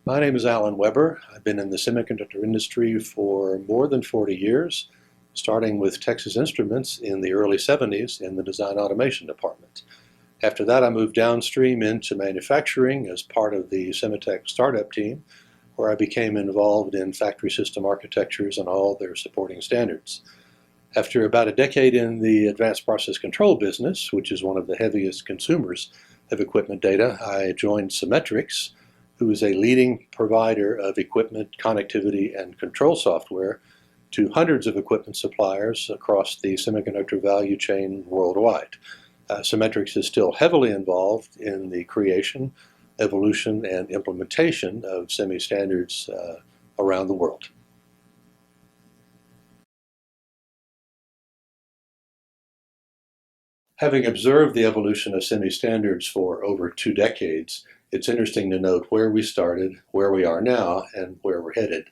My name is Alan Weber. I've been in the semiconductor industry for more than 40 years, starting with Texas Instruments in the early 70s in the design automation department. After that, I moved downstream into manufacturing as part of the Semitech startup team, where I became involved in factory system architectures and all their supporting standards. After about a decade in the advanced process control business, which is one of the heaviest consumers of equipment data, I joined Cimetrix, who is a leading provider of equipment, connectivity, and control software to hundreds of equipment suppliers across the semiconductor value chain worldwide. Cimetrix is still heavily involved in the creation, evolution, and implementation of semi-standards around the world. Having observed the evolution of semi-standards for over 2 decades, it's interesting to note where we started, where we are now, and where we're headed.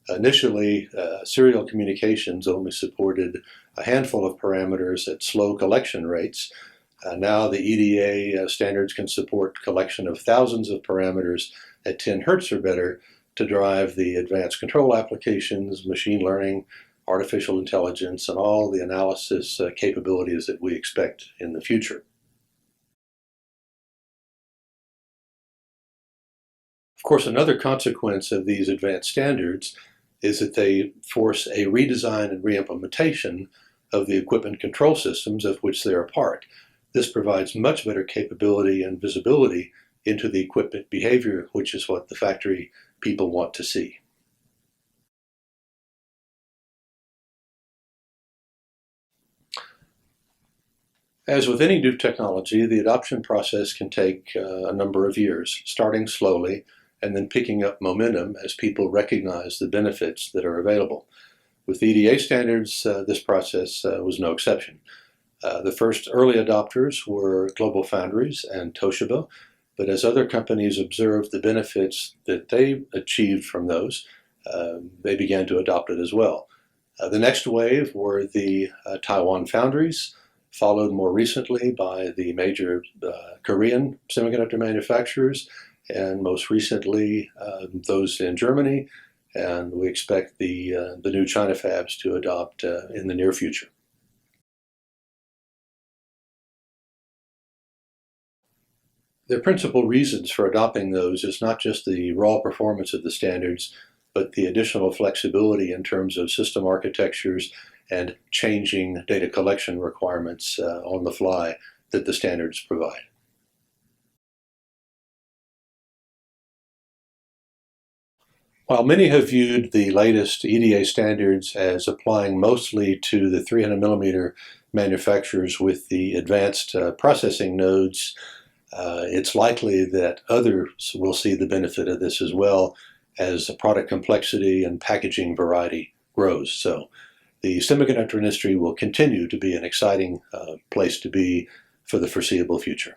Initially, serial communications only supported a handful of parameters at slow collection rates. Now the EDA standards can support collection of thousands of parameters at 10 hertz or better to drive the advanced control applications, machine learning, artificial intelligence, and all the analysis capabilities that we expect in the future. Of course, another consequence of these advanced standards is that they force a redesign and reimplementation of the equipment control systems of which they're a part. This provides much better capability and visibility into the equipment behavior, which is what the factory people want to see. As with any new technology, the adoption process can take a number of years, starting slowly and then picking up momentum as people recognize the benefits that are available. With EDA standards, this process was no exception. The first early adopters were GlobalFoundries and Toshiba, but as other companies observed the benefits that they achieved from those, they began to adopt it as well. The next wave were the Taiwan foundries, followed more recently by the major Korean semiconductor manufacturers, and most recently those in Germany, and we expect the new China fabs to adopt in the near future. The principal reasons for adopting those is not just the raw performance of the standards, but the additional flexibility in terms of system architectures and changing data collection requirements on the fly that the standards provide. While many have viewed the latest EDA standards as applying mostly to the 300 millimeter manufacturers with the advanced processing nodes, it's likely that others will see the benefit of this as well as the product complexity and packaging variety grows. So the semiconductor industry will continue to be an exciting place to be for the foreseeable future.